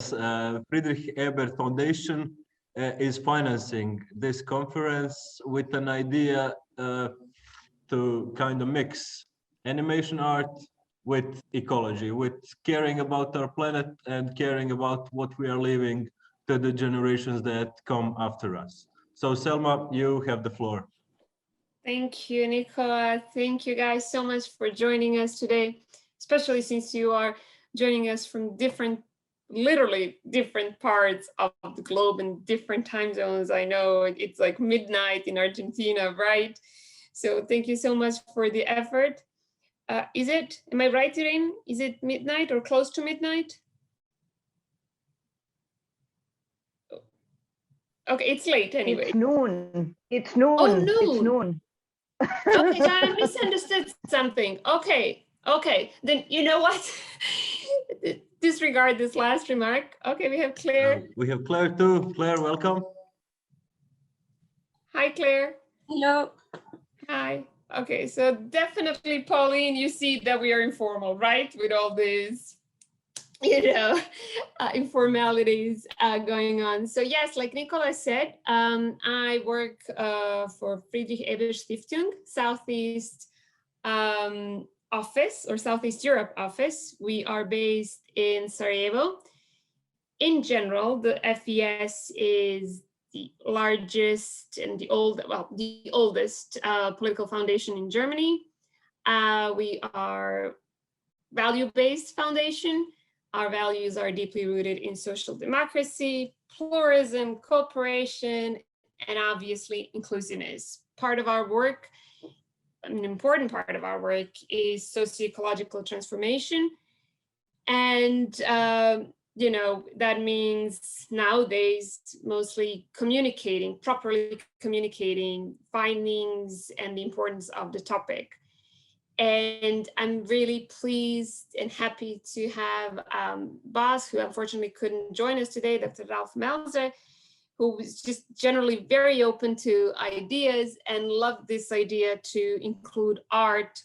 Friedrich Ebert Foundation is financing this conference with an idea to kind of mix animation art with ecology, with caring about our planet and caring about what we are leaving to the generations that come after us. So Selma, you have the floor. Thank you, Nicola. Thank you guys so much for joining us today, especially since you are joining us from literally different parts of the globe and different time zones. I know it's like midnight in Argentina, right? So thank you so much for the effort. Am I right, Irene? Is it midnight or close to midnight? Okay, it's late anyway. It's noon. It's noon. Oh, noon. It's noon. Okay, so I misunderstood something. Okay, then you know what? Disregard this last remark. Okay, we have Claire. We have Claire too. Claire, welcome. Hi, Claire. Hello. Hi. Okay, so definitely, Pauline, you see that we are informal, right? With all these, informalities going on. So yes, like Nicola said, I work for Friedrich Ebert Stiftung, Southeast office or Southeast Europe office. We are based in Sarajevo. In general, the FES is the largest and the oldest political foundation in Germany. We are value-based foundation. Our values are deeply rooted in social democracy, pluralism, cooperation, and obviously inclusiveness. Part of our work, an important part of our work, is socio-ecological transformation. And that means nowadays mostly properly communicating findings and the importance of the topic. And I'm really pleased and happy to have Bas, who unfortunately couldn't join us today, Dr. Ralph Melzer, who was just generally very open to ideas and loved this idea to include art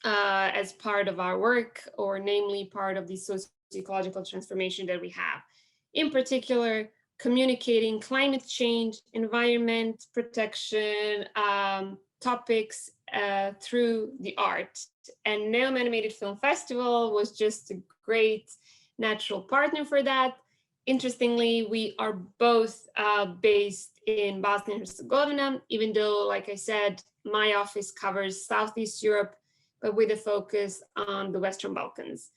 as part of our work, or namely part of the socio-ecological transformation that we have. In particular, communicating climate change, environment protection topics through the art. And Neom Animated Film Festival was just a great natural partner for that. Interestingly, we are both based in Bosnia and Herzegovina, even though, like I said, my office covers Southeast Europe, but with a focus on the Western Balkans.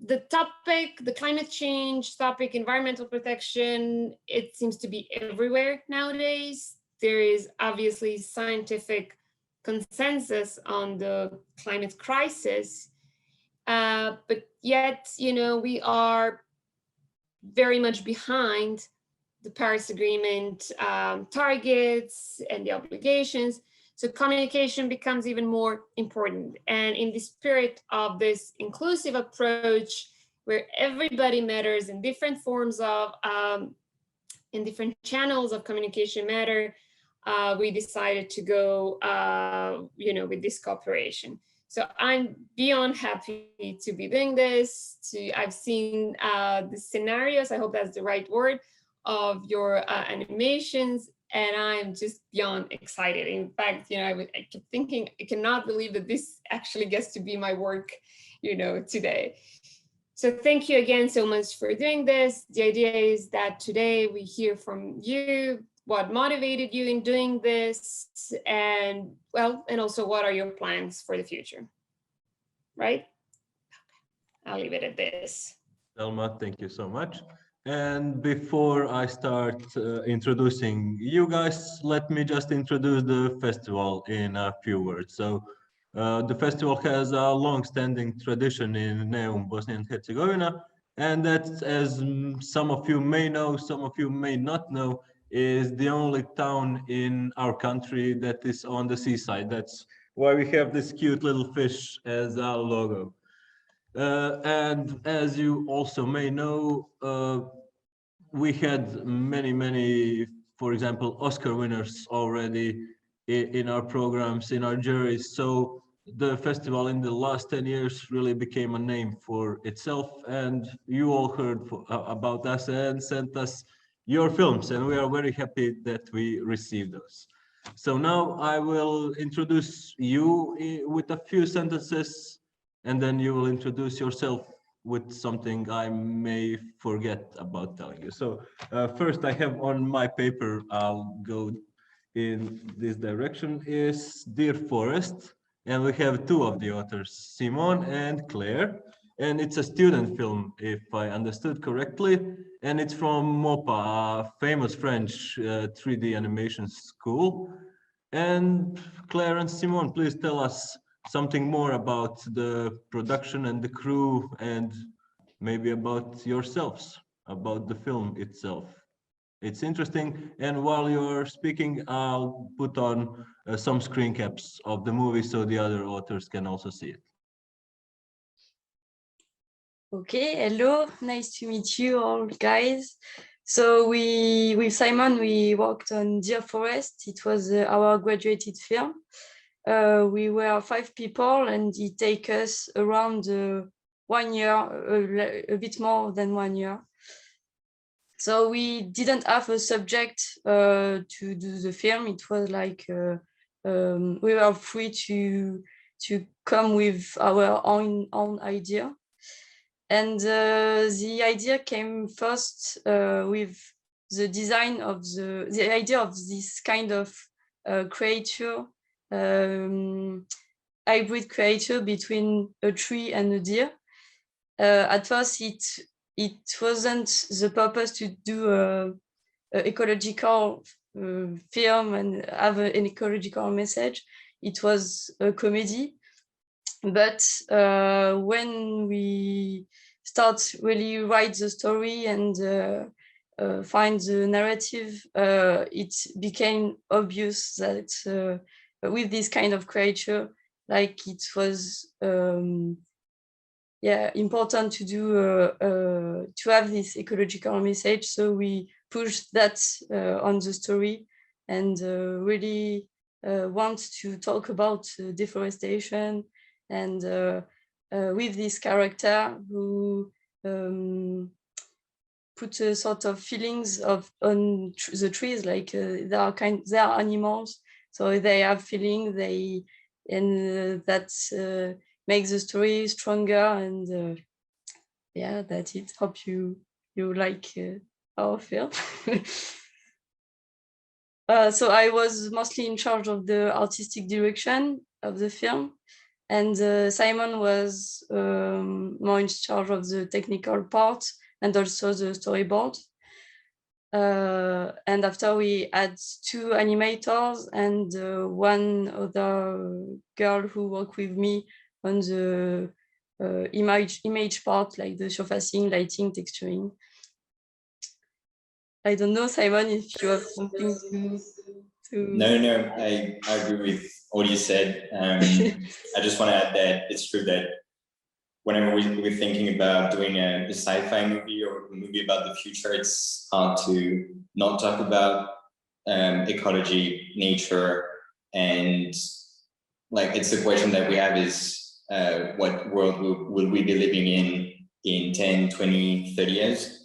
The topic, the climate change topic, environmental protection, it seems to be everywhere nowadays. There is obviously scientific consensus on the climate crisis, but yet, we are very much behind the Paris Agreement targets and the obligations. So communication becomes even more important. And in the spirit of this inclusive approach, where everybody matters in different forms of, in different channels of communication matter, we decided to go, with this cooperation. So I'm beyond happy to be doing this. I've seen the scenarios, I hope that's the right word, of your animations, and I'm just beyond excited. In fact, I kept thinking, I cannot believe that this actually gets to be my work, today. So thank you again so much for doing this. The idea is that today we hear from you, what motivated you in doing this, and also what are your plans for the future, right? I'll leave it at this. Selma, thank you so much. And before I start introducing you guys, let me just introduce the festival in a few words. So the festival has a long-standing tradition in Neum, Bosnia and Herzegovina, and that, as some of you may know, some of you may not know, is the only town in our country that is on the seaside. That's why we have this cute little fish as our logo. And as you also may know, we had many, for example, Oscar winners already in our programs, in our juries. So the festival in the last 10 years really became a name for itself, and you all heard about us and sent us your films, and we are very happy that we received those. So now I will introduce you with a few sentences, and then you will introduce yourself with something I may forget about telling you. So first I have on my paper, I'll go in this direction, is Dear Forest. And we have two of the authors, Simone and Claire. And it's a student film, if I understood correctly. And it's from MOPA, a famous French 3D animation school. And Claire and Simone, please tell us something more about the production and the crew, and maybe about yourselves, about the film itself. It's interesting. And while you're speaking, I'll put on some screen caps of the movie so the other authors can also see it. Okay, hello, nice to meet you all, guys. So with Simon, we worked on Dear Forest. It was our graduated film. We were 5 people, and it took us around 1 year, a bit more than 1 year. So we didn't have a subject to do the film. It was like we were free to come with our own idea. And the idea came first with the design of the idea of this kind of creature, hybrid creature between a tree and a deer. At first, it wasn't the purpose to do a ecological film and have an ecological message. It was a comedy. But when we start really write the story and find the narrative, it became obvious that with this kind of creature, like it was important to do to have this ecological message. So we pushed that on the story, and really want to talk about deforestation, and with this character who put a sort of feelings on the trees, like they are animals, so they have feeling, and that makes the story stronger. And yeah, that's it. Hope you like our film. So I was mostly in charge of the artistic direction of the film, and Simon was more in charge of the technical part and also the storyboard. And after, we had 2 animators and 1 other girl who worked with me on the image part, like the surfacing, lighting, texturing. I don't know, Simon, if you have something to... No, I agree with all you said. I just want to add that it's true that whenever we're thinking about doing a sci-fi movie or a movie about the future, it's hard to not talk about ecology, nature, and like, it's the question that we have is what world will we be living in 10, 20, 30 years?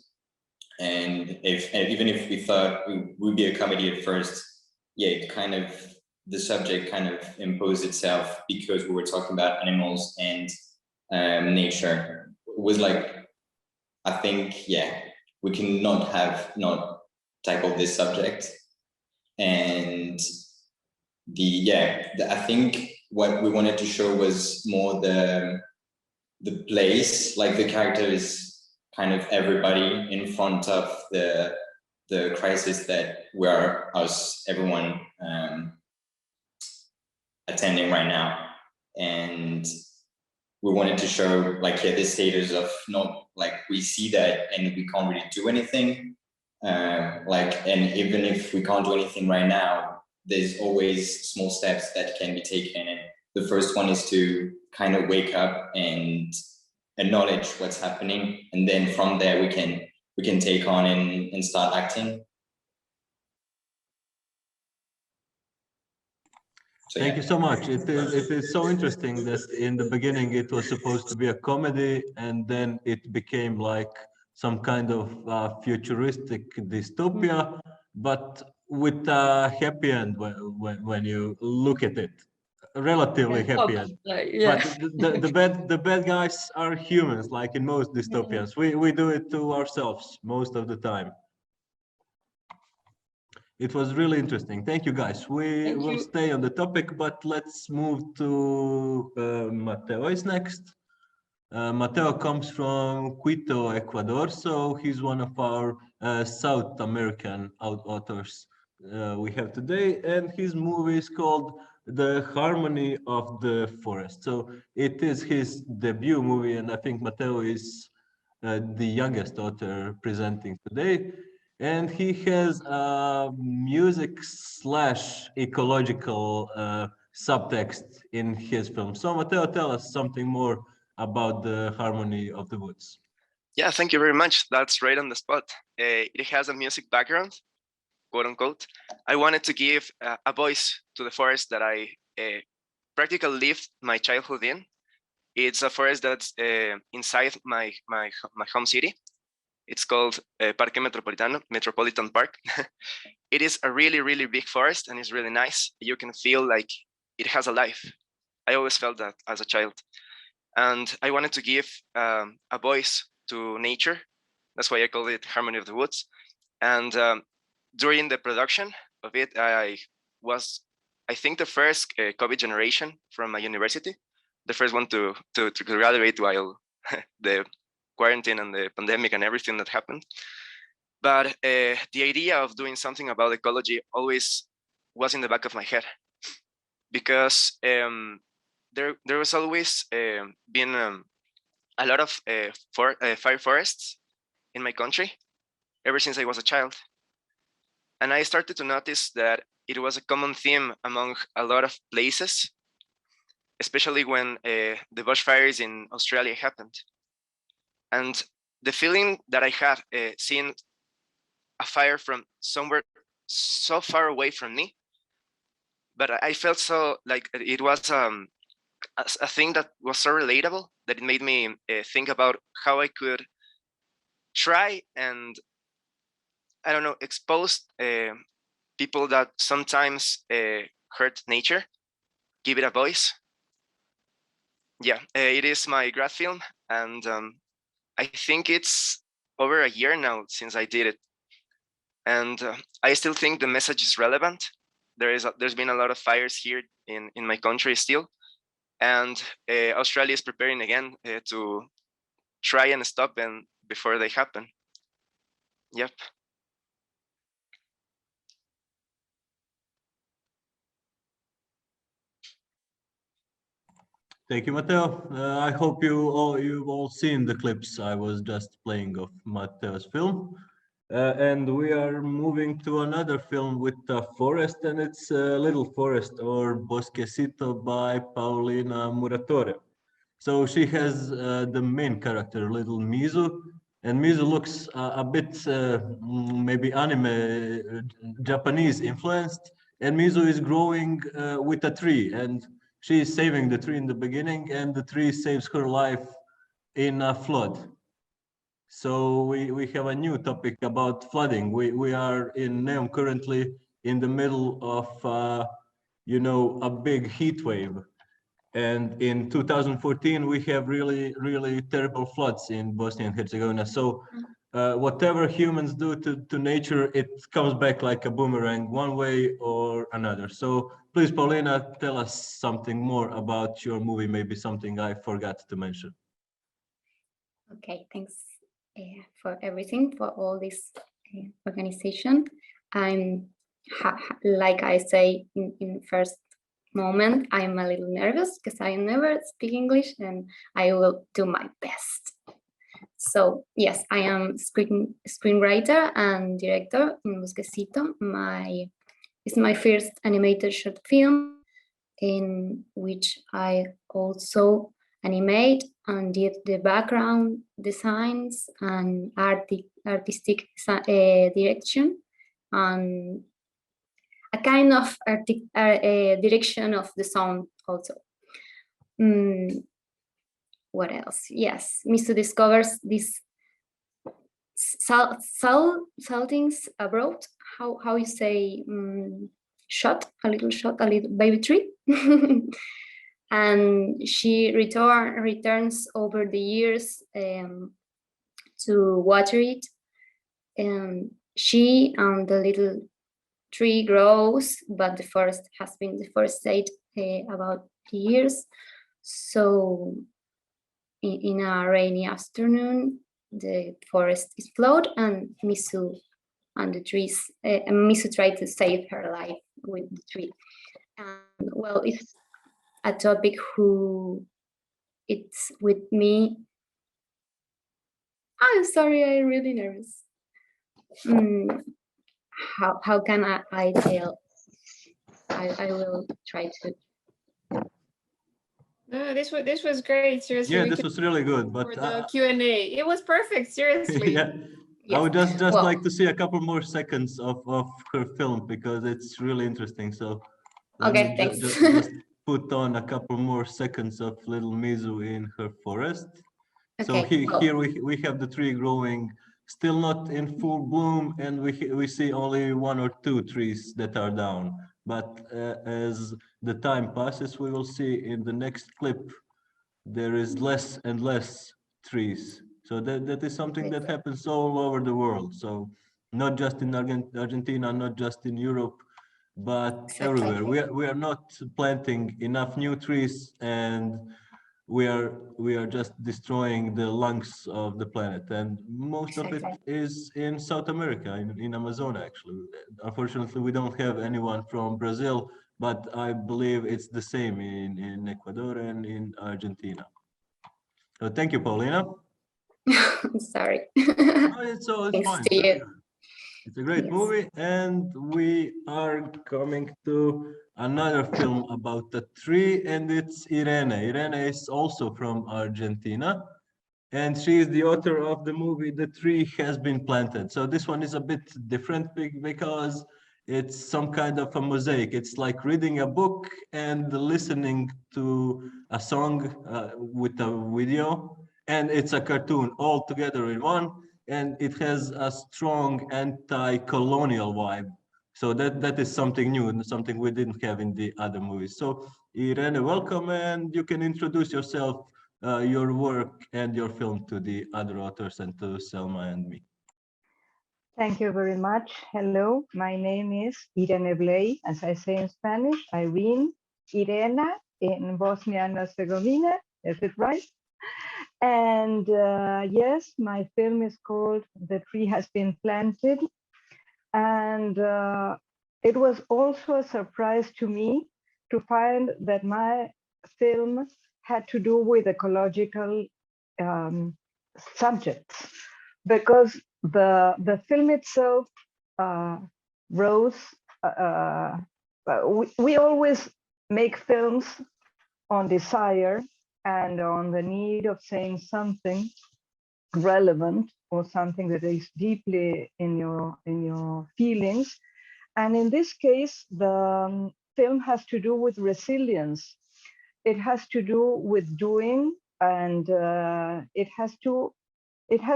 And even if we thought it would be a comedy at first, yeah, it kind of, the subject kind of imposed itself because we were talking about animals and nature. It was like, I think, yeah, we cannot have not tackled this subject. And I think what we wanted to show was more the place, like the character is kind of everybody in front of the crisis that everyone attending right now. And we wanted to show, like, yeah, this status of not, like, we see that and we can't really do anything. And even if we can't do anything right now, there's always small steps that can be taken. And the first one is to kind of wake up and acknowledge what's happening, and then from there we can take on and start acting. So Thank yeah. you so much. It is so interesting that in the beginning it was supposed to be a comedy, and then it became like some kind of futuristic dystopia, but with a happy end when you look at it, relatively happy end. Yeah. But the bad guys are humans, like in most dystopians. We do it to ourselves most of the time. It was really interesting. Thank you, guys. We Thank will you. stay on the topic, but let's move to Mateo is next. Mateo comes from Quito, Ecuador, so he's one of our South American authors we have today, and his movie is called The Harmony of the Forest. So it is his debut movie, and I think Mateo is the youngest author presenting today. And he has a music slash ecological subtext in his film. So Mateo, tell us something more about The Harmony of the Woods. Yeah, thank you very much. That's right on the spot. It has a music background, quote unquote. I wanted to give a voice to the forest that I practically lived my childhood in. It's a forest that's inside my home city. It's called Parque Metropolitan Park. It is a really, really big forest, and it's really nice. You can feel like it has a life. I always felt that as a child. And I wanted to give a voice to nature. That's why I call it Harmony of the Woods. And during the production of it, I was, I think, the first COVID generation from my university, the first one to graduate while the quarantine and the pandemic and everything that happened. But the idea of doing something about ecology always was in the back of my head, because there was always been a lot of fire forests in my country ever since I was a child. And I started to notice that it was a common theme among a lot of places, especially when the bushfires in Australia happened. And the feeling that I had seeing a fire from somewhere so far away from me, but I felt so like it was a thing that was so relatable that it made me think about how I could try and, I don't know, expose people that sometimes hurt nature, give it a voice. Yeah, it is my grad film, and I think it's over a year now since I did it. And I still think the message is relevant. There's been a lot of fires here in my country still. And Australia is preparing again to try and stop them before they happen. Yep. Thank you, Mateo. I hope you've all seen the clips I was just playing of Mateo's film. And we are moving to another film with a forest, and it's Little Forest or Bosquecito by Paulina Muratore. So she has the main character, little Mizu, and Mizu looks a bit maybe anime Japanese influenced, and Mizu is growing with a tree, and she is saving the tree in the beginning, and the tree saves her life in a flood. So we have a new topic about flooding. We are in Neum currently in the middle of a big heat wave. And in 2014, we have really, really terrible floods in Bosnia and Herzegovina. So whatever humans do to nature, it comes back like a boomerang one way or another. So please, Paulina, tell us something more about your movie, maybe something I forgot to mention. Okay, thanks for everything, for all this organization. I'm, like I say in first moment, I'm a little nervous because I never speak English, and I will do my best. So yes, I am screenwriter and director in Bosquecito. It's my first animated short film in which I also animate and did the background designs and artistic direction. And a kind of direction of the sound also. What else? Yes, Misu discovers these saltings abroad. How you say shot, a little baby tree. And she returns over the years to water it. And she and the little tree grows, but the forest has been deforested about years. So in a rainy afternoon, the forest is flooded, and Misu and the trees, Misu tried to save her life with the tree. And well, it's a topic who it's with me. I'm sorry, I'm really nervous. How can I tell? I will try to. No, this was great. Seriously, Yeah, this was really good. But for the Q&A, it was perfect. Seriously. yeah, Yes. I would just Well, like to see a couple more seconds of her film because it's really interesting. So let Okay, me thanks. just put on a couple more seconds of little Mizu in her forest. So Okay, well. here we have the tree growing, still not in full bloom, and we see only 1 or 2 trees that are down. But as the time passes, we will see in the next clip there is less and less trees. So that is something that happens all over the world. So not just in Argentina, not just in Europe, but everywhere. We are not planting enough new trees, and we are just destroying the lungs of the planet. And most of it is in South America, in Amazon, actually. Unfortunately, we don't have anyone from Brazil, but I believe it's the same in Ecuador and in Argentina. So thank you, Paulina. Sorry. No, it's Thanks fine. to you. It's a great Yes. movie, and we are coming to another film about the tree, and it's Irene. Irene is also from Argentina, and she is the author of the movie The Tree Has Been Planted. So this one is a bit different because it's some kind of a mosaic. It's like reading a book and listening to a song with a video, and it's a cartoon all together in one, and it has a strong anti-colonial vibe. So that is something new and something we didn't have in the other movies. So Irene, welcome, and you can introduce yourself, your work and your film to the other authors and to Selma and me. Thank you very much. Hello, my name is Irene Bley, as I say in Spanish, Irene, Irena in Bosnia and Herzegovina, is it right? And yes, my film is called The Tree Has Been Planted. And it was also a surprise to me to find that my film had to do with ecological subjects, because the film itself we always make films on desire and on the need of saying something relevant or something that is deeply in your feelings. And in this case, the film has to do with resilience. It has to do with doing, and it has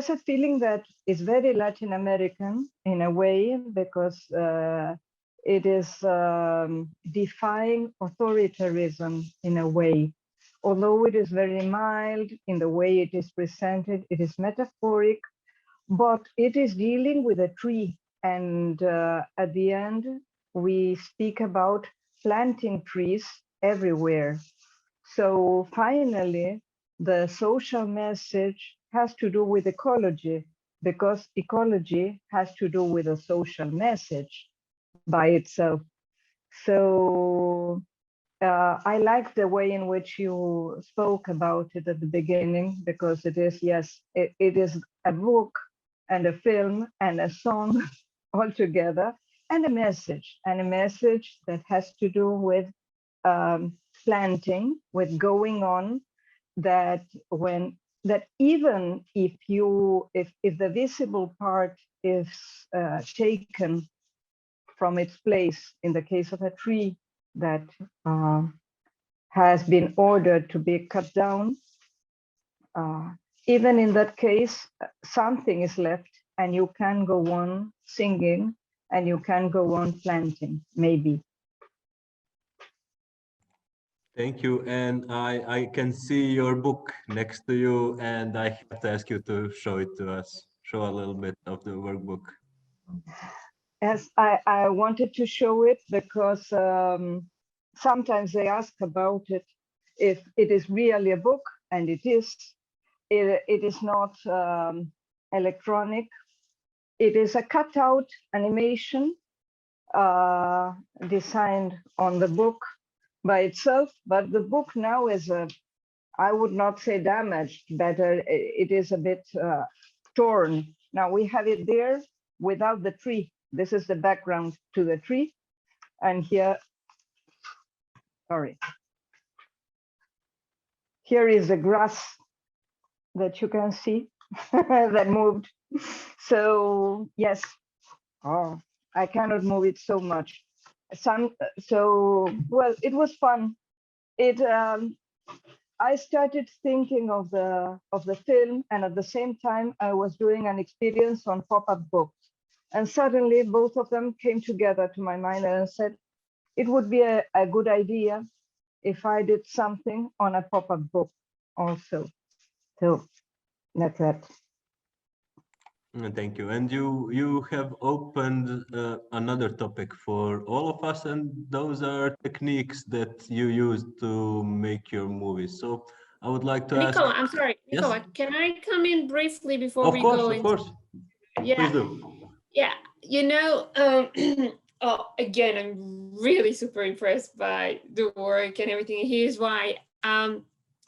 a feeling that is very Latin American in a way, because it is defying authoritarianism in a way. Although it is very mild in the way it is presented, it is metaphoric, but it is dealing with a tree. And at the end, we speak about planting trees everywhere. So finally, the social message has to do with ecology, because ecology has to do with a social message by itself. So I like the way in which you spoke about it at the beginning, because it is, yes, it is a book and a film and a song all together, and a message that has to do with planting, with going on, that even if the visible part is taken from its place in the case of a tree that has been ordered to be cut down. Even in that case, something is left and you can go on singing and you can go on planting, maybe. Thank you. And I can see your book next to you, and I have to ask you to show it to us. Show a little bit of the workbook. Yes, I wanted to show it because sometimes they ask about it, if it is really a book, and it is. It is not electronic. It is a cutout animation designed on the book by itself, but the book now is I would not say damaged, better, it is a bit torn. Now we have it there without the tree. This is the background to the tree. And here, sorry. Here is the grass that you can see that moved. So yes, oh, I cannot move it so much. Well, it was fun. I started thinking of the film, and at the same time I was doing an experience on pop-up books, and suddenly both of them came together to my mind, and I said it would be a good idea if I did something on a pop-up book also. So that's it. Thank you. And you have opened another topic for all of us, and those are techniques that you use to make your movies. So I would like to ask. Nicola, I'm sorry, Nicola, Yes? can I come in briefly before Of we course, go of into? course. Yeah. Please do. Yeah, you know, oh, again, I'm really super impressed by the work and everything. Here's why.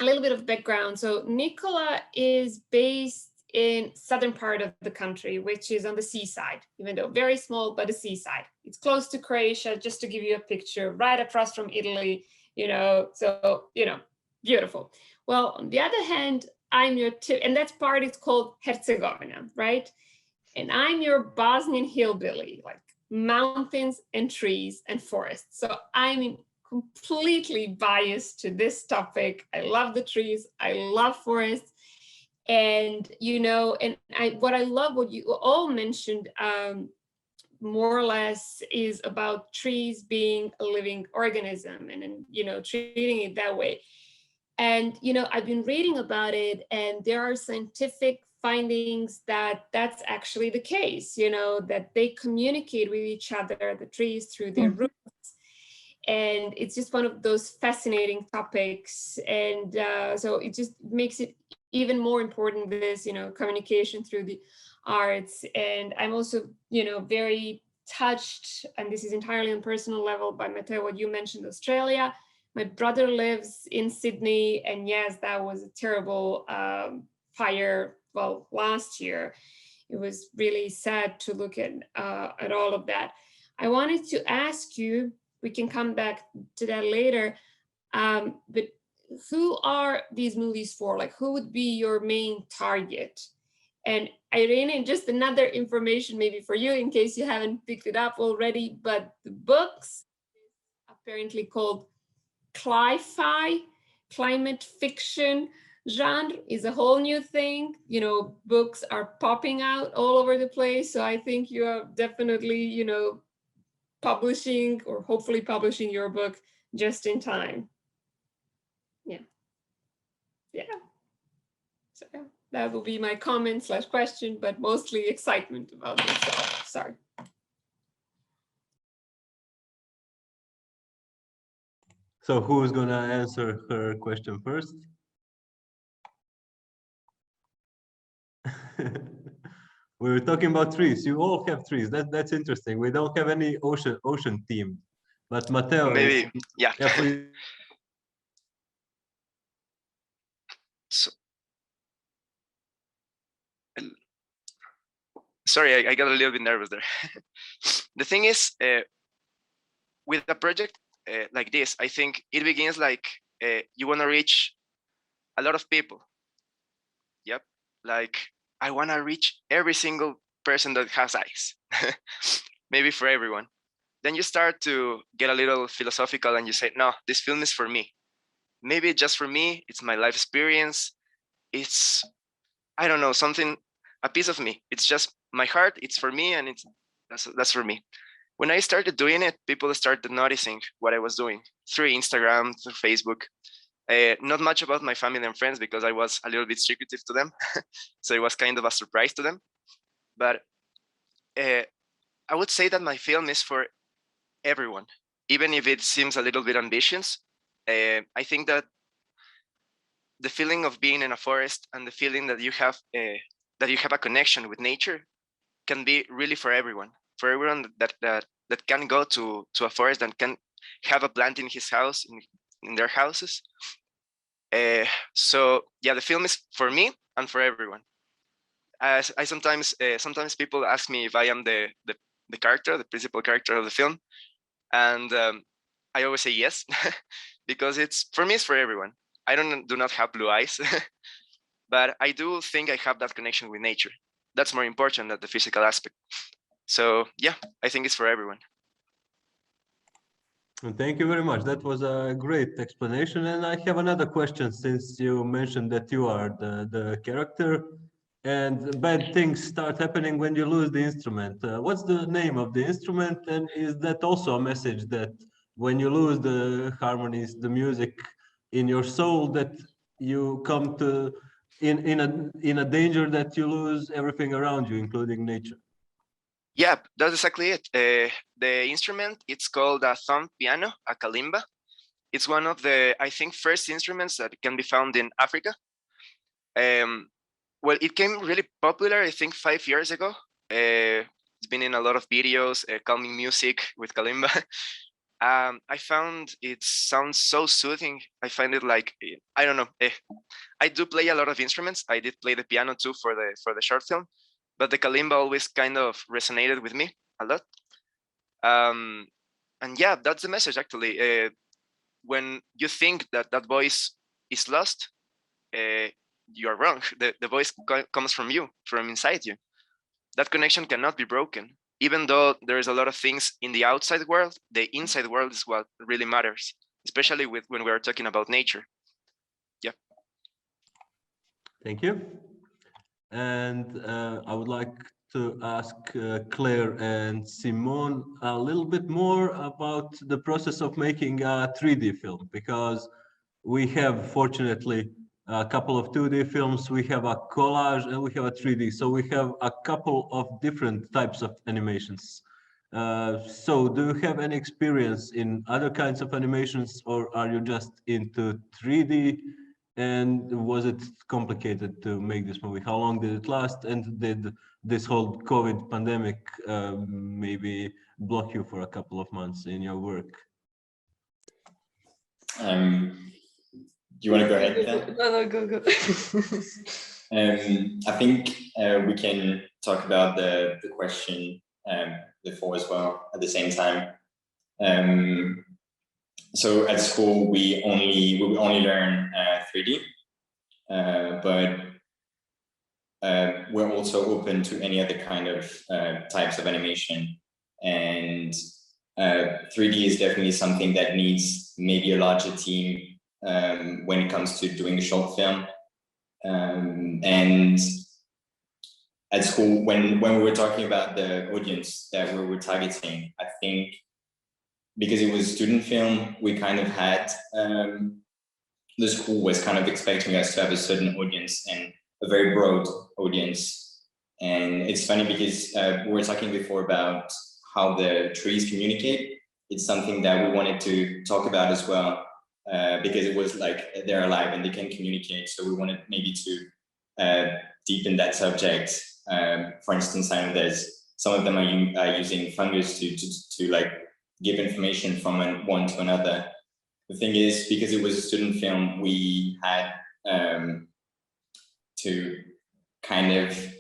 A little bit of background. So Nicola is based in southern part of the country, which is on the seaside, even though very small, but the seaside. It's close to Croatia, just to give you a picture, right across from Italy, you know, so, you know, beautiful. Well, on the other hand, I'm your tip, and that part is called Herzegovina, right? And I'm your Bosnian hillbilly, like mountains and trees and forests. So I'm completely biased to this topic. I love the trees, I love forests. And, you know, and what I love, what you all mentioned, more or less, is about trees being a living organism and, you know, treating it that way. And, you know, I've been reading about it, and there are scientific findings that that's actually the case, you know, that they communicate with each other, the trees, through their roots. And it's just one of those fascinating topics. And so it just makes it even more important, this, you know, communication through the arts. And I'm also, you know, very touched, and this is entirely on personal level, by Matteo, what you mentioned, Australia. My brother lives in Sydney, and yes, that was a terrible fire. Well, last year, it was really sad to look at all of that. I wanted to ask you, we can come back to that later, but who are these movies for? Like, who would be your main target? And Irene, just another information maybe for you, in case you haven't picked it up already, but the books is apparently called cli-fi, climate fiction genre, is a whole new thing. You know, books are popping out all over the place. So I think you are definitely, you know, publishing, or hopefully publishing, your book just in time. Yeah. So yeah, that will be my comment / question, but mostly excitement about this. So, sorry. So who's gonna answer her question first? We were talking about trees. You all have trees. That's interesting. We don't have any ocean theme, but Matteo. Maybe, yeah. Please. So, sorry, I got a little bit nervous there. The thing is, with a project like this, I think it begins like you want to reach a lot of people. Yep, like I want to reach every single person that has eyes. Maybe for everyone. then you start to get a little philosophical and you say, no, this film is for me. Maybe just for me, it's my life experience. It's, I don't know, something, a piece of me. It's just my heart, it's for me, and that's for me. When I started doing it, people started noticing what I was doing through Instagram, through Facebook. Not much about my family and friends because I was a little bit secretive to them. So it was kind of a surprise to them. But I would say that my film is for everyone, even if it seems a little bit ambitious. I think that the feeling of being in a forest and the feeling that you have a connection with nature can be really for everyone that can go to a forest and can have a plant in his house, in their houses. So yeah, the film is for me and for everyone. As I sometimes people ask me if I am the character, the principal character of the film, and I always say yes, because it's for me, it's for everyone. I do not have blue eyes, but I do think I have that connection with nature. That's more important than the physical aspect. So yeah, I think it's for everyone. Thank you very much. That was a great explanation. And I have another question, since you mentioned that you are the character and bad things start happening when you lose the instrument. What's the name of the instrument? And is that also a message that when you lose the harmonies, the music in your soul, that you come to in a danger that you lose everything around you, including nature? Yeah, that's exactly it. The instrument, it's called a thumb piano, a kalimba. It's one of the, I think, first instruments that can be found in Africa. Well, it came really popular, I think, 5 years ago. It's been in a lot of videos, calming music with kalimba. I found it sounds so soothing. I find it like, I don't know. I do play a lot of instruments. I did play the piano too for the short film, but the kalimba always kind of resonated with me a lot. And yeah, that's the message actually. When you think that that voice is lost, you're wrong. The voice comes from you, from inside you. That connection cannot be broken. Even though there's a lot of things in the outside world, the inside world is what really matters, especially when we're talking about nature. Yeah. Thank you. And I would like to ask Claire and Simone a little bit more about the process of making a 3D film, because we have, fortunately, a couple of 2D films, we have a collage, and we have a 3D. So we have a couple of different types of animations. So do you have any experience in other kinds of animations, or are you just into 3D? And was it complicated to make this movie? How long did it last? And did this whole COVID pandemic maybe block you for a couple of months in your work? Do you want to go ahead then? No, go. I think we can talk about the question before as well at the same time. So at school we only learn 3D, but we're also open to any other kind of types of animation, and 3D is definitely something that needs maybe a larger team when it comes to doing a short film. And at school, when we were talking about the audience that we were targeting, I think because it was student film, we kind of had, the school was kind of expecting us to have a certain audience and a very broad audience. And it's funny because we were talking before about how the trees communicate. It's something that we wanted to talk about as well, because it was like they're alive and they can communicate. So we wanted maybe to deepen that subject. For instance, I know there's some of them are using fungus to like give information from one to another. The thing is, because it was a student film, we had to kind of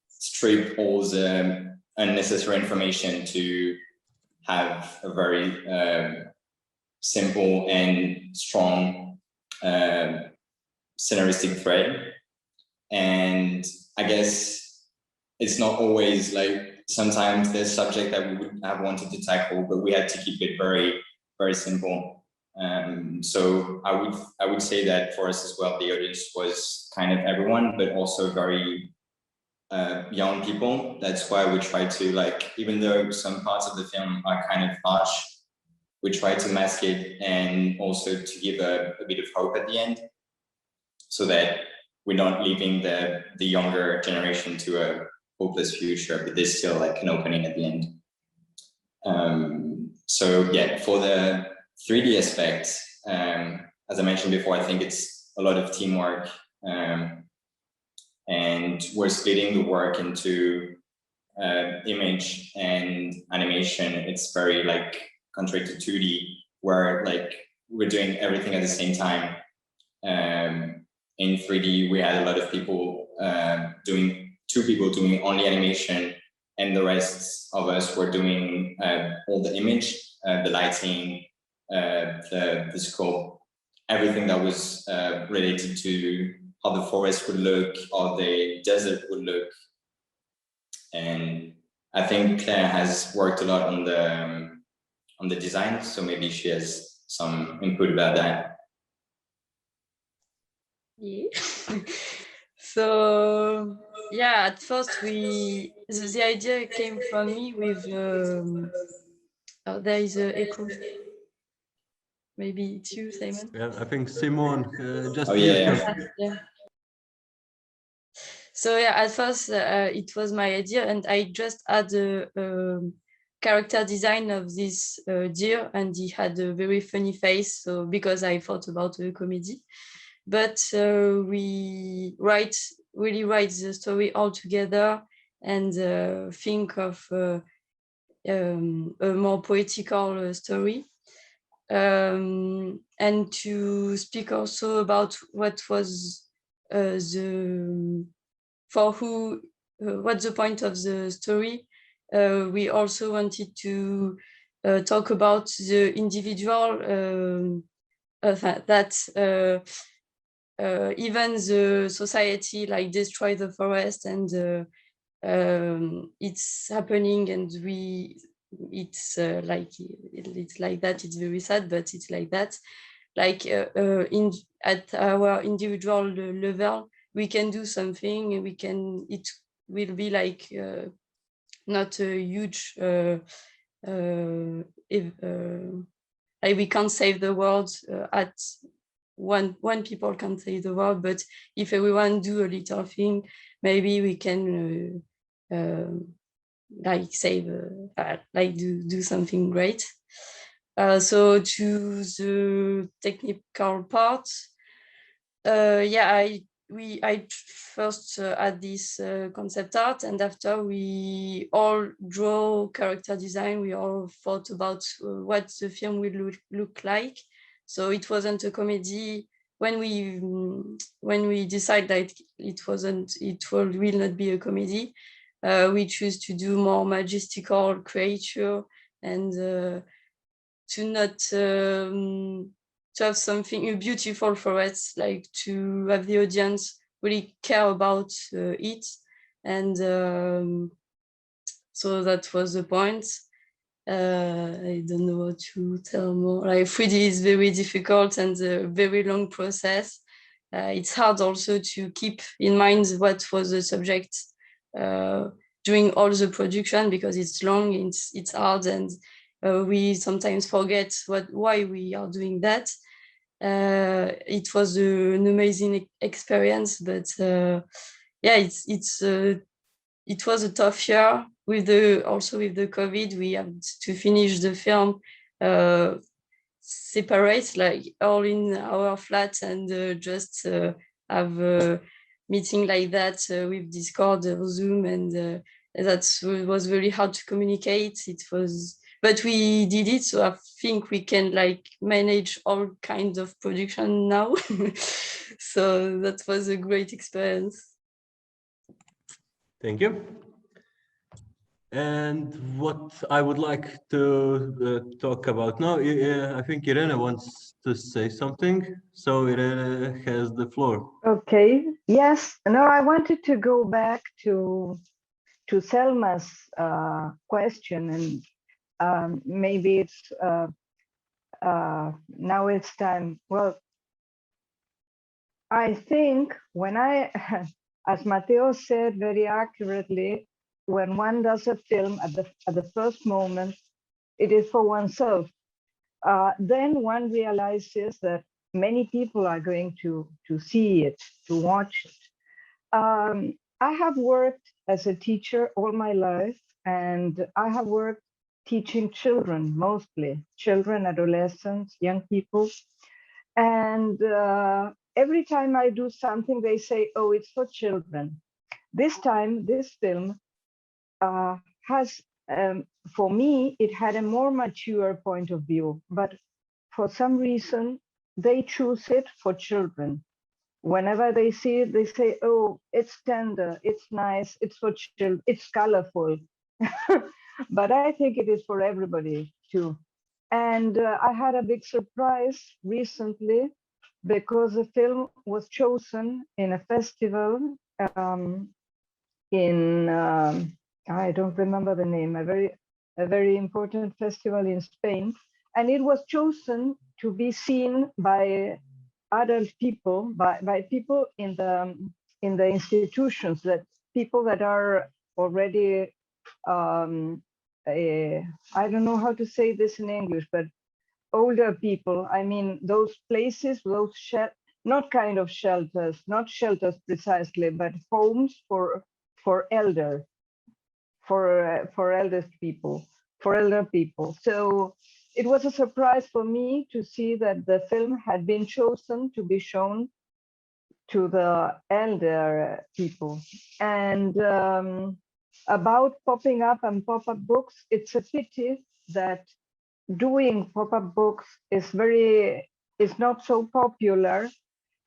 strip all the unnecessary information to have a very simple and strong scenaristic thread. And I guess it's not always like sometimes there's subject that we would have wanted to tackle, but we had to keep it very, very simple. So I would say that for us as well, the audience was kind of everyone, but also very young people. That's why we try to, like, even though some parts of the film are kind of harsh, we try to mask it and also to give a bit of hope at the end, so that we're not leaving the younger generation to a hopeless future, but there's still like an opening at the end. So yeah, for the 3D aspect, as I mentioned before, I think it's a lot of teamwork, and we're splitting the work into image and animation. It's very like contrary to 2D, where like we're doing everything at the same time. In 3D, we had a lot of people two people doing only animation, and the rest of us were doing all the image, the lighting, the scope, everything that was related to how the forest would look, how the desert would look. And I think Claire has worked a lot on the design, so maybe she has some input about that. Yeah. So yeah, at first the idea came from me with oh, there is a echo. Maybe it's you, Simon. Yeah, I think Simon just. Oh yeah. Yeah. So yeah, at first it was my idea, and I just had a character design of this deer, and he had a very funny face. So because I thought about a comedy, but we really write the story all together and think of a more poetical story. And to speak also about what was what's the point of the story. We also wanted to talk about the individual, that even the society like destroy the forest, and it's happening, and it's like that. It's very sad, but it's like that. Like at our individual level, we can do something. It will be like not a huge. Like we can't save the world at one people can save the world, but if everyone do a little thing, maybe we can like save, like do something great. So to the technical part, yeah, I first had this concept art, and after we all draw character design, we all thought about what the film will look like. So it wasn't a comedy. When we decide that it will not be a comedy, we choose to do more majestical creature, and to not to have something beautiful for us, like to have the audience really care about it. And so that was the point. I don't know what to tell more. Like 3D is very difficult and a very long process. It's hard also to keep in mind what was the subject during all the production, because it's long, it's hard, and we sometimes forget why we are doing that. It was an amazing experience, but yeah, it was a tough year with the COVID. We have to finish the film separate, like all in our flat, and just have a meeting like that with Discord or Zoom, and that was very hard to communicate. But we did it, so I think we can like manage all kinds of production now. So that was a great experience. Thank you. And what I would like to talk about now, I think Irene wants to say something. So Irene has the floor. Okay. Yes. No, I wanted to go back to to Selma's question, and maybe it's now it's time. Well, I think when as Matteo said very accurately, when one does a film at the first moment, it is for oneself. Then one realizes that many people are going to see it, to watch it. I have worked as a teacher all my life, and I have worked teaching children, mostly children, adolescents, young people. And every time I do something, they say, oh, it's for children. This time, this film has, for me, it had a more mature point of view, but for some reason, they choose it for children. Whenever they see it, they say, oh, it's tender, it's nice, it's for children, it's colorful. But I think it is for everybody too. And I had a big surprise recently because the film was chosen in a festival in, I don't remember the name, a very important festival in Spain. And it was chosen to be seen by adult people, by people in the institutions, that people that are already, I don't know how to say this in English, but older people. I mean, those places, those not kind of shelters, not shelters precisely, but homes for elder people. So it was a surprise for me to see that the film had been chosen to be shown to the elder people. And about popping up and pop-up books, it's a pity that doing pop-up books is not so popular,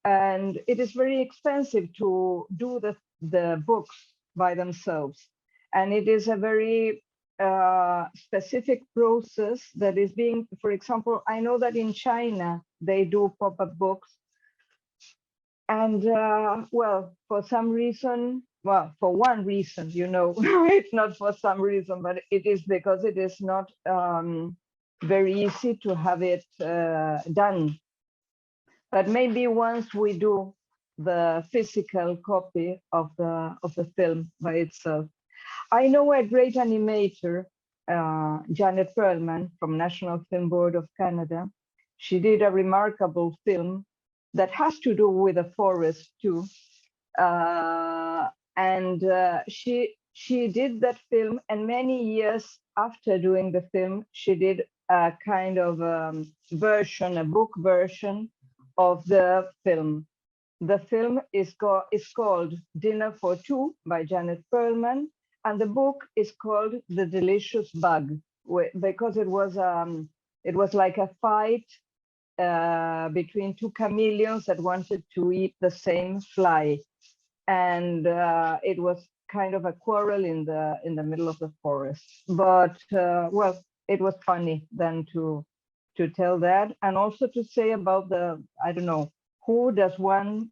and it is very expensive to do the books by themselves. And it is a very specific process that is being, for example, I know that in China, they do pop-up books. And well, for some reason, well, for one reason, you know, it's not for some reason, but it is because it is not very easy to have it done. But maybe once we do the physical copy of the film by itself. I know a great animator, Janet Perlman from National Film Board of Canada. She did a remarkable film that has to do with a forest too. She did that film, and many years after doing the film, she did a kind of version, a book version of the film. The film is called Dinner for Two by Janet Perlman, and the book is called The Delicious Bug, because it was like a fight between two chameleons that wanted to eat the same fly, and it was kind of a quarrel in the middle of the forest. But well, it was funny then to tell that, and also to say about the, I don't know, who does one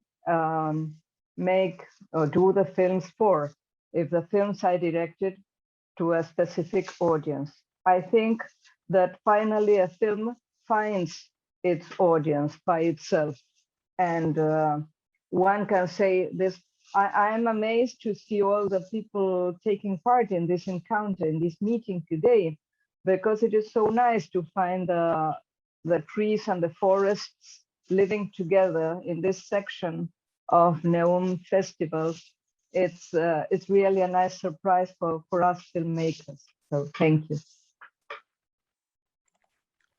make or do the films for, if the films are directed to a specific audience. I think that finally a film finds its audience by itself, and one can say this. I am amazed to see all the people taking part in this encounter, in this meeting today, because it is so nice to find the trees and the forests living together in this section of Neum Festival. It's really a nice surprise for us filmmakers. So thank you.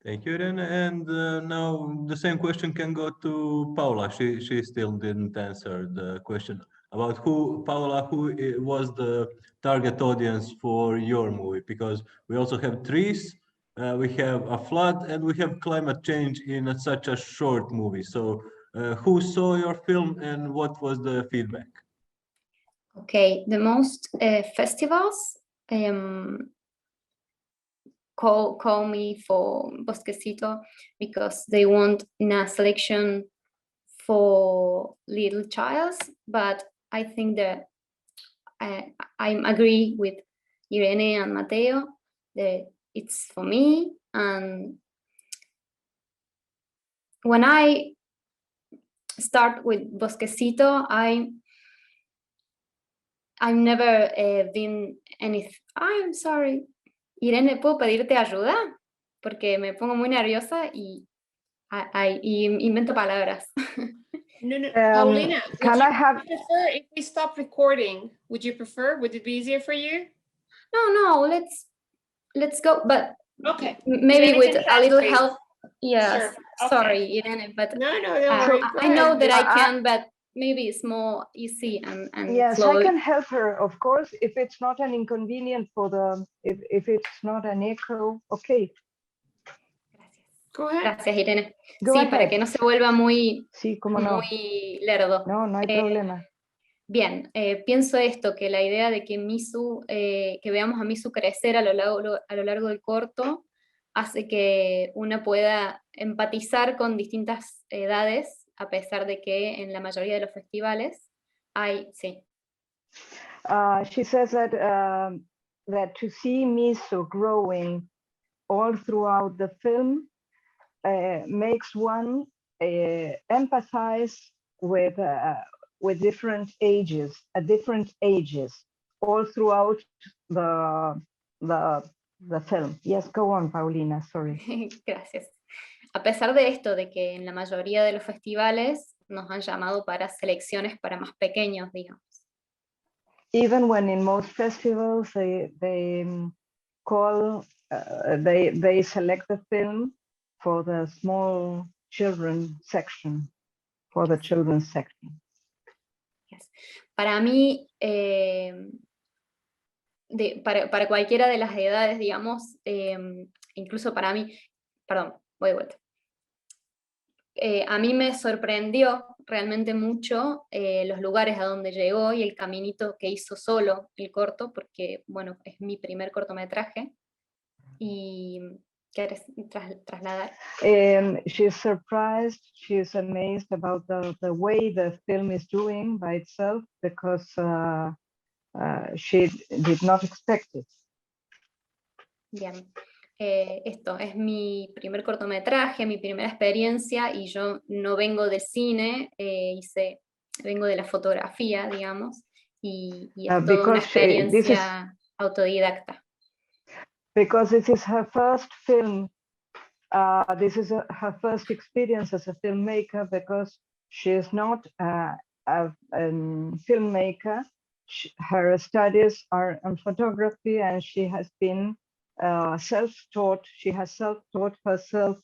Thank you, Irene. And now the same question can go to Paula. She still didn't answer the question about who was the target audience for your movie, because we also have trees, we have a flood, and we have climate change in such a short movie. So who saw your film and what was the feedback? Okay, the most festivals call me for Bosquecito because they want a selection for little childs, but I think that I agree with Irene and Mateo that it's for me. And when I start with Bosquecito, I've never been anything. I'm sorry. Irene, ¿puedo pedirte ayuda? Porque me pongo muy nerviosa y invento palabras. No, Paulina, can I have? prefer if we stop recording? Would you prefer? Would it be easier for you? No, let's go. But okay, maybe then with a little help. Yes. Sure. Okay. Sorry, Irene, but no, don't worry. I know that I can, but maybe it's more easy and Yes, slowly. I can help her, of course, if it's not an inconvenience for the, if it's not an echo, okay. Go ahead. Gracias, Irene. Go sí, ahead. para que no se vuelva muy, Sí, cómo no. muy lerdo. No hay problema. Bien, pienso esto, que la idea de que que veamos a Misu crecer a lo largo del corto, hace que uno pueda empatizar con distintas edades, a pesar de que en la mayoría de los festivales hay, sí. She says that to see Misu growing all throughout the film makes one empathize with different ages, at different ages, all throughout the film. Yes, go on, Paulina, sorry. Gracias. A pesar de esto, de que en la mayoría de los festivales nos han llamado para selecciones para más pequeños, digamos. Even when in most festivals they call, they select the film for the small children section, for the children's section. Yes. Para mí, para cualquiera de las edades, digamos, incluso para mí, perdón, voy de vuelta. A mí me sorprendió realmente mucho los lugares a donde llegó y el caminito que hizo solo el corto, porque, bueno, es mi primer cortometraje. Y ¿quieres trasladar? She's surprised, she's amazed about the way the film is doing by itself, because she did not expect it. Bien. Esto es mi primer cortometraje, mi primera experiencia, y yo no vengo del cine, vengo de la fotografía, digamos, y es toda una experiencia autodidacta. Because this is her first film, this is her first experience as a filmmaker, because she is not a filmmaker. Her studies are on photography, and she has been self-taught. She has self-taught herself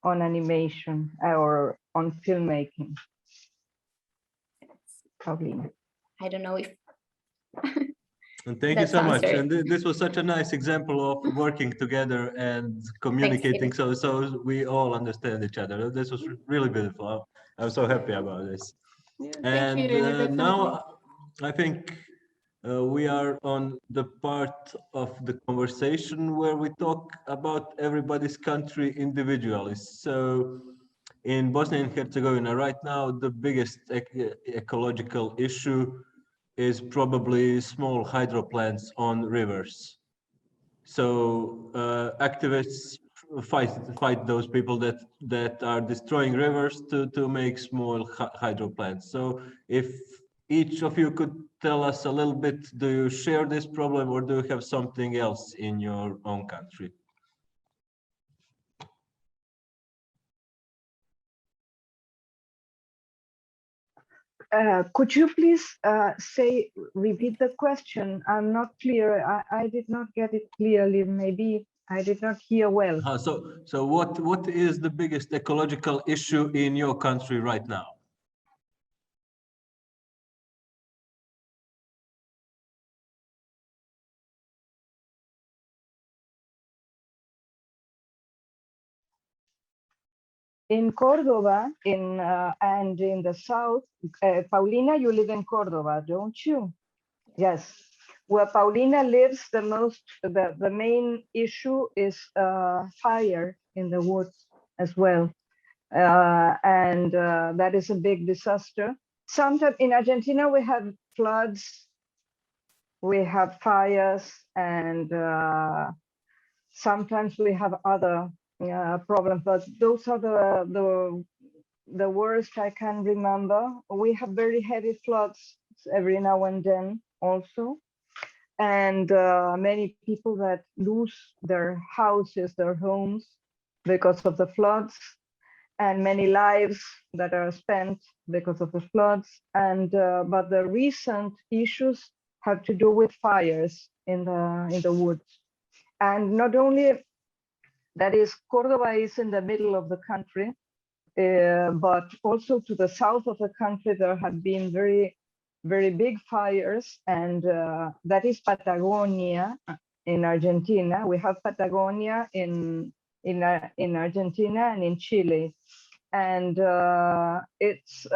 on animation or on filmmaking. Paulina. I don't know if and thank you so much. And this was such a nice example of working together and communicating. Thanks, so we all understand each other. This was really beautiful. I'm so happy about this. Yeah, and now I think we are on the part of the conversation where we talk about everybody's country individually. So in Bosnia and Herzegovina right now, the biggest ecological issue is probably small hydro plants on rivers. So activists fight those people that are destroying rivers to make small hydro plants. So if each of you could tell us a little bit, do you share this problem, or do you have something else in your own country? Could you please repeat the question? I'm not clear. I did not get it clearly. Maybe I did not hear well. So what is the biggest ecological issue in your country right now? In Córdoba, and in the south, Paulina, you live in Córdoba, don't you? Yes. Where Paulina lives, the main issue is fire in the woods as well, and that is a big disaster. Sometimes in Argentina we have floods we have fires, and sometimes we have other problems, but those are the worst I can remember. We have very heavy floods every now and then also, and many people that lose their houses, their homes because of the floods, and many lives that are spent because of the floods. And but the recent issues have to do with fires in the woods. And not only that, is Córdoba is in the middle of the country, but also to the south of the country there have been very, very big fires, and that is Patagonia in Argentina. We have Patagonia in Argentina and in Chile, and it's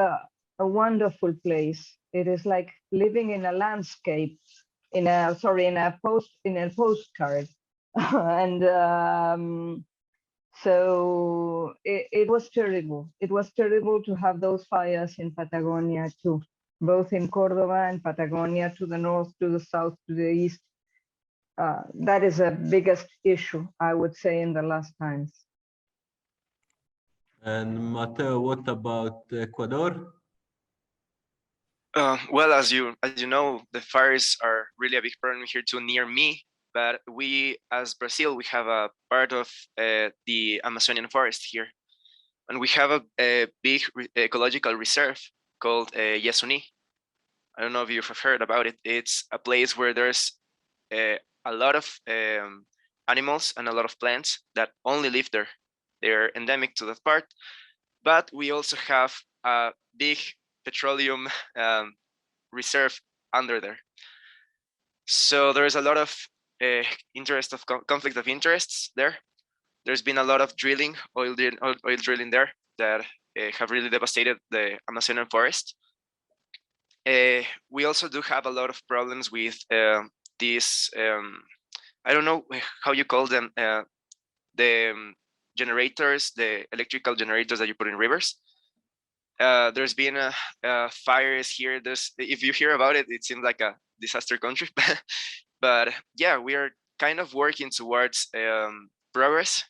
a wonderful place. It is like living in a landscape, in a postcard. And so it was terrible. It was terrible to have those fires in Patagonia too, both in Córdoba and Patagonia, to the north, to the south, to the east. That is the biggest issue, I would say, in the last times. And Mateo, what about Ecuador? Well, as you know, the fires are really a big problem here too, near me. But we, as Brazil, we have a part of the Amazonian forest here, and we have a big ecological reserve called Yasuni. I don't know if you've heard about it. It's a place where there's a lot of animals and a lot of plants that only live there. They're endemic to that part, but we also have a big petroleum reserve under there. So there's a lot of conflict of interests there. There's been a lot of drilling, oil drilling there that have really devastated the Amazonian forest. We also do have a lot of problems with these, I don't know how you call them, the generators, the electrical generators that you put in rivers. There's been fires here. If you hear about it, it seems like a disaster country. But yeah, we are kind of working towards progress.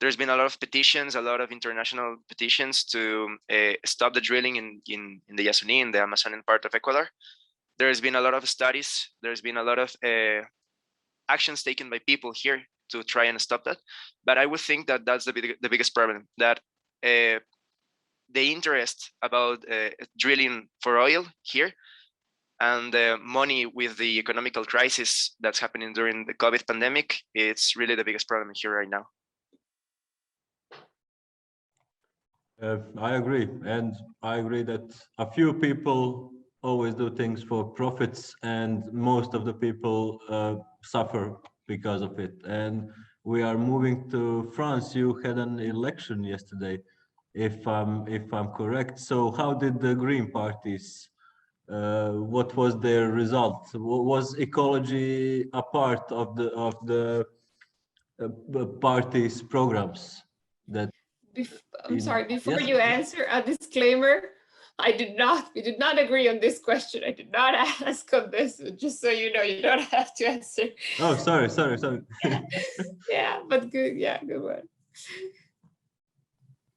There's been a lot of petitions, a lot of international petitions to stop the drilling in the Yasuni, in the Amazonian part of Ecuador. There's been a lot of studies. There's been a lot of actions taken by people here to try and stop that. But I would think that that's the biggest problem, that the interest about drilling for oil here and the money with the economical crisis that's happening during the COVID pandemic, it's really the biggest problem here right now. I agree. And I agree that a few people always do things for profits, and most of the people suffer because of it. And we are moving to France. You had an election yesterday, if I'm correct. So how did the Green parties, what was their result? Was ecology a part of the party's programs? That I'm sorry, before yes. you answer, a disclaimer. We did not agree on this question. I did not ask on this, just so you know, you don't have to answer. Oh, sorry. Yeah, but good. Yeah, good one.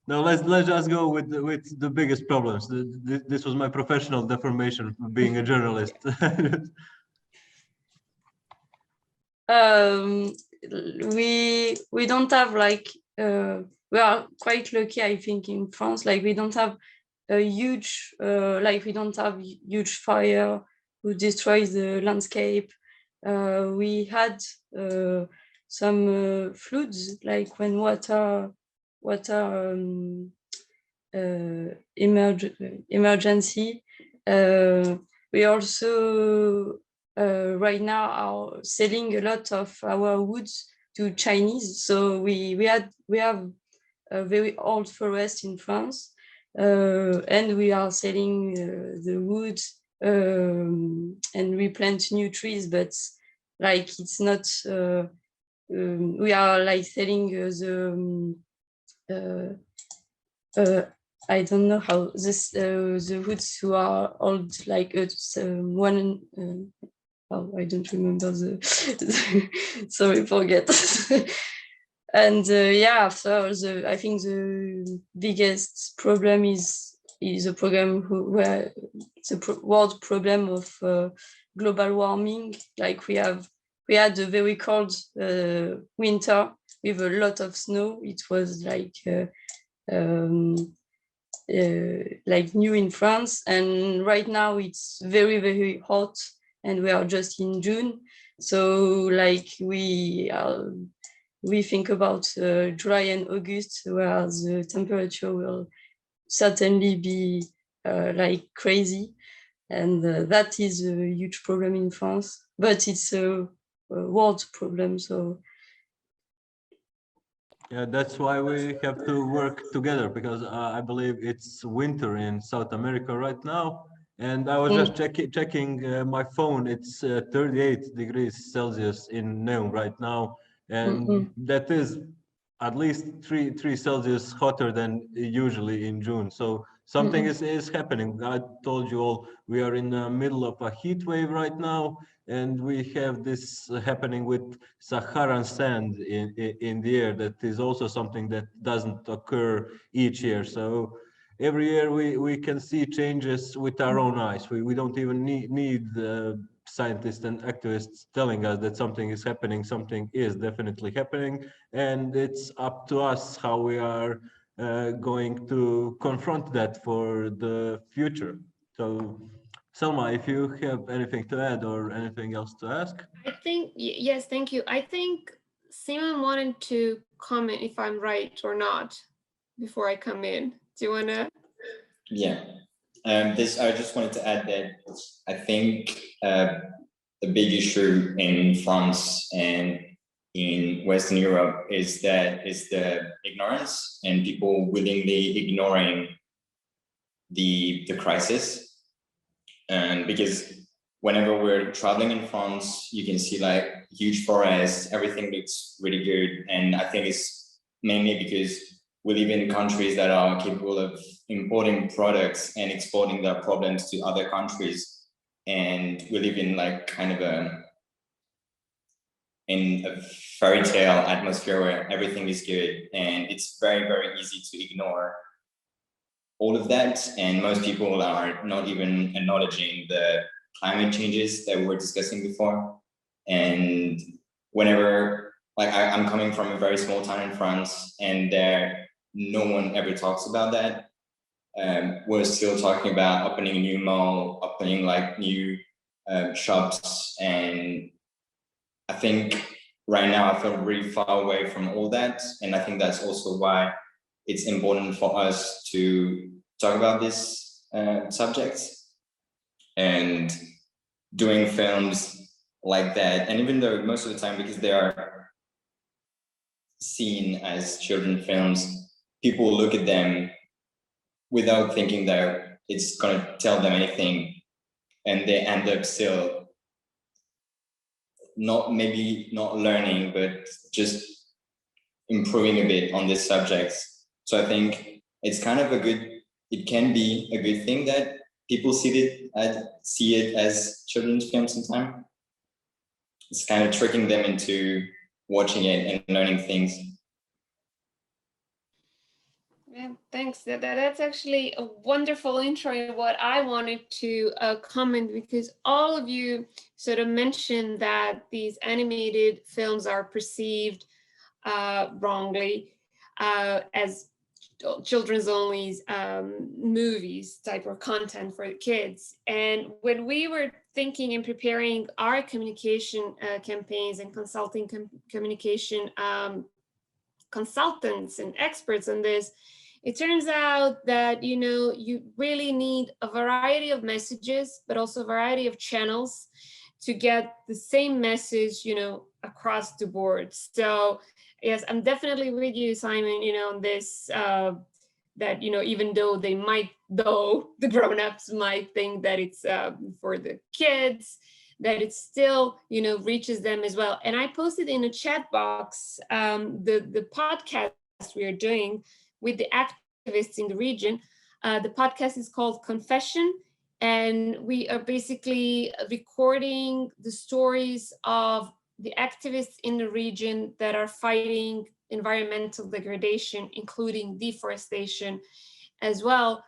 No, let's just go with the biggest problems. This was my professional deformation being a journalist. We don't have like we are quite lucky, I think, in France. Like we don't have a huge we don't have huge fire who destroys the landscape. We had some floods, like when water emergency. We also right now are selling a lot of our woods to Chinese. So we have a very old forest in France, and we are selling the wood and we plant new trees, but like it's not. We are like selling I don't know how this the woods who are old, like oh, I don't remember sorry, forget. And yeah, so I think the biggest problem is a problem where the world problem of global warming. Like we had a very cold winter with a lot of snow. It was like new in France, and right now it's very, very hot, and we are just in June. So like we think about July and August, where the temperature will certainly be like crazy, and that is a huge problem in France, but it's a world problem. So yeah, that's why we have to work together, because I believe it's winter in South America right now. And I was just checking my phone. It's 38 degrees Celsius in Neum right now. And that is at least 3 Celsius hotter than usually in June. So something is happening. I told you all, we are in the middle of a heat wave right now. And we have this happening with Saharan sand in the air. That is also something that doesn't occur each year. So every year we can see changes with our own eyes. We don't even need scientists and activists telling us that something is happening. Something is definitely happening, and it's up to us how we are going to confront that for the future. So Selma, if you have anything to add or anything else to ask. I think, yes, thank you. I think Simon wanted to comment if I'm right or not before I come in. Do you want to? Yeah. I just wanted to add that I think the big issue in France and in Western Europe is the ignorance and people willingly ignoring the crisis. And because whenever we're traveling in France, you can see like huge forests, everything looks really good. And I think it's mainly because we live in countries that are capable of importing products and exporting their problems to other countries. And we live in like kind of in a fairy tale atmosphere where everything is good. And it's very, very easy to ignore all of that, and most people are not even acknowledging the climate changes that we were discussing before. And whenever, like I'm coming from a very small town in France, and there no one ever talks about that. We're still talking about opening a new mall, opening like new shops, and I think right now I feel really far away from all that, and I think that's also why it's important for us to talk about this subjects and doing films like that. And even though most of the time, because they are seen as children films, people look at them without thinking that it's going to tell them anything, and they end up still maybe not learning, but just improving a bit on these subjects. So I think it's kind of it can be a good thing that people see it as children's films sometimes. It's kind of tricking them into watching it and learning things. Yeah, thanks. That's actually a wonderful intro in what I wanted to comment, because all of you sort of mentioned that these animated films are perceived wrongly as children's only movies type of content for the kids. And when we were thinking and preparing our communication campaigns and consulting communication consultants and experts on this, it turns out that, you know, you really need a variety of messages, but also a variety of channels to get the same message, you know, across the board. So yes, I'm definitely with you, Simon, you know, on this, that, you know, even though the grown-ups might think that it's for the kids, that it still, you know, reaches them as well. And I posted in a chat box the podcast we are doing with the activists in the region. The podcast is called Confession And we are basically recording the stories of the activists in the region that are fighting environmental degradation, including deforestation as well,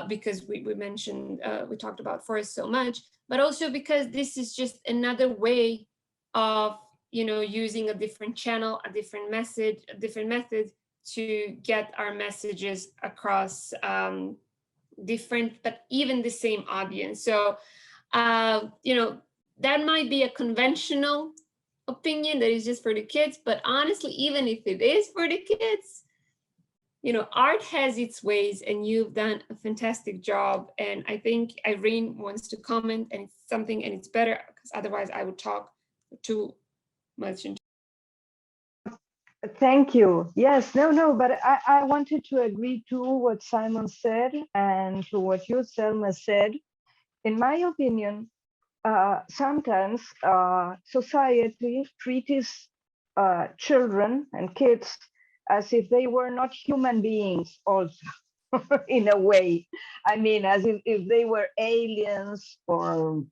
because we mentioned, we talked about forests so much, but also because this is just another way of, you know, using a different channel, a different method to get our messages across different, but even the same audience. So, you know, that might be a conventional opinion that is just for the kids, but honestly, even if it is for the kids, you know, art has its ways, and you've done a fantastic job. And I think Irene wants to comment, and it's something, and it's better, because otherwise I would talk too much. Thank you. Yes, no, but I wanted to agree to what Simon said and to what you, Selma, said. In my opinion, sometimes society treats children and kids as if they were not human beings also, in a way. I mean, as if they were aliens, or,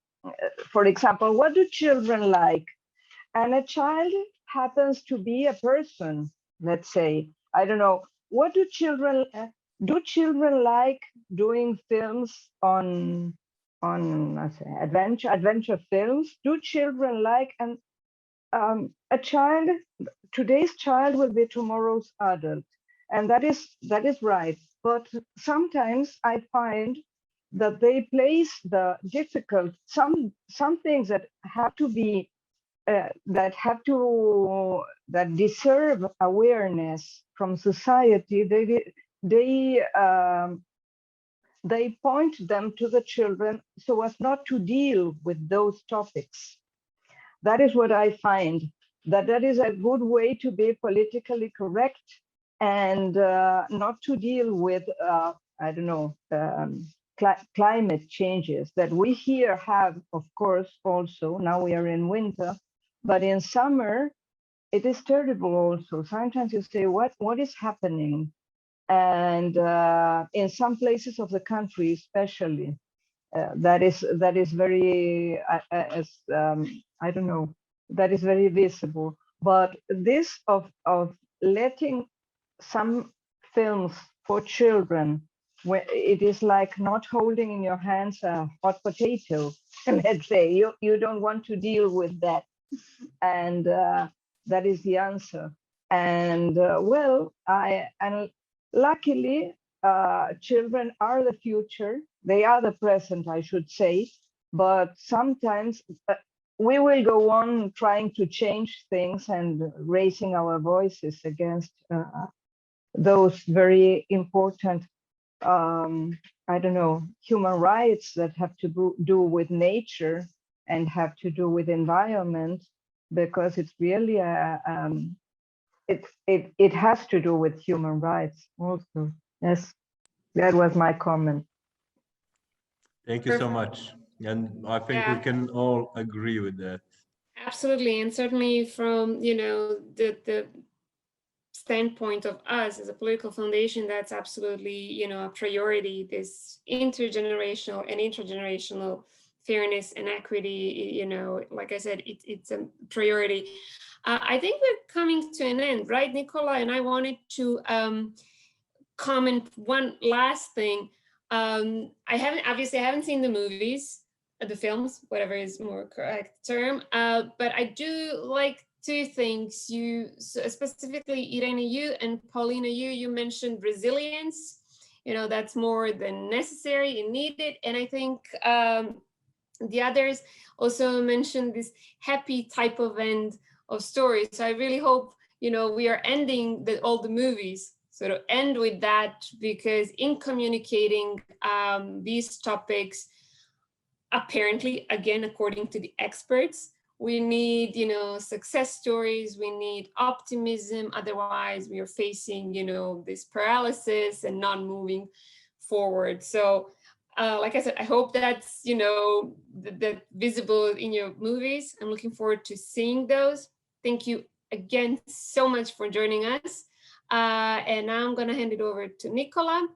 for example, what do children like? And a child happens to be a person, let's say. I don't know, what do children like doing films on let's say, adventure films? Do children like, and a child, today's child will be tomorrow's adult, and that is right. But sometimes I find that they place the difficult, some things that have to be that deserve awareness from society. They point them to the children so as not to deal with those topics. That is what I find, that is a good way to be politically correct and not to deal with, I don't know, climate changes that we here have, of course, also. Now we are in winter, but in summer, it is terrible also. Sometimes you say, what is happening? And in some places of the country, especially, that is very, I don't know, that is very visible. But this of letting some films for children, where it is like not holding in your hands a hot potato, let's say, you don't want to deal with that. And that is the answer. And well, and luckily, children are the future. They are the present, I should say. But sometimes we will go on trying to change things and raising our voices against those very important, I don't know, human rights that have to do with nature and have to do with environment, because it's really it has to do with human rights also. Yes, that was my comment. Thank you so much. And I think we can all agree with that. Absolutely. And certainly from, you know, the standpoint of us as a political foundation, that's absolutely, you know, a priority, this intergenerational and intergenerational fairness and equity. You know, like I said, it's a priority. I think we're coming to an end, right, Nicola? And I wanted to comment one last thing. I haven't seen the movies, the films, whatever is more correct term, but I do like two things. You, specifically Irene, you, and Paulina, you mentioned resilience. You know, that's more than necessary and needed. And I think the others also mentioned this happy type of end of stories. So I really hope, you know, we are ending all the movies. So to end with that, because in communicating these topics, apparently, again, according to the experts, we need, you know, success stories, we need optimism. Otherwise, we are facing, you know, this paralysis and not moving forward. So, like I said, I hope that's, you know, that visible in your movies. I'm looking forward to seeing those. Thank you again so much for joining us. And now I'm going to hand it over to Nicola.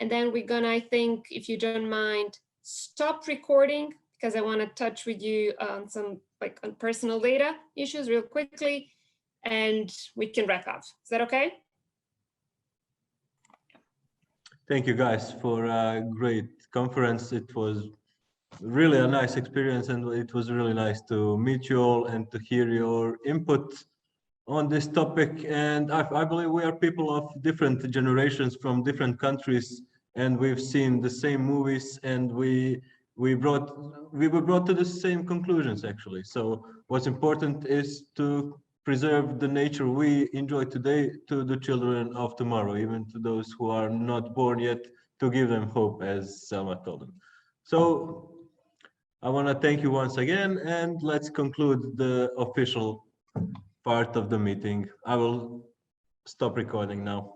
And then we're going to, I think, if you don't mind, stop recording because I want to touch with you on some on personal data issues real quickly, and we can wrap up. Is that okay? Thank you guys for a great conference. It was really a nice experience, and it was really nice to meet you all and to hear your input on this topic. And I believe we are people of different generations from different countries, and we've seen the same movies, and we were brought to the same conclusions actually. So what's important is to preserve the nature we enjoy today to the children of tomorrow, even to those who are not born yet, to give them hope, as Selma told them. So I want to thank you once again, and let's conclude the official part of the meeting. I will stop recording now.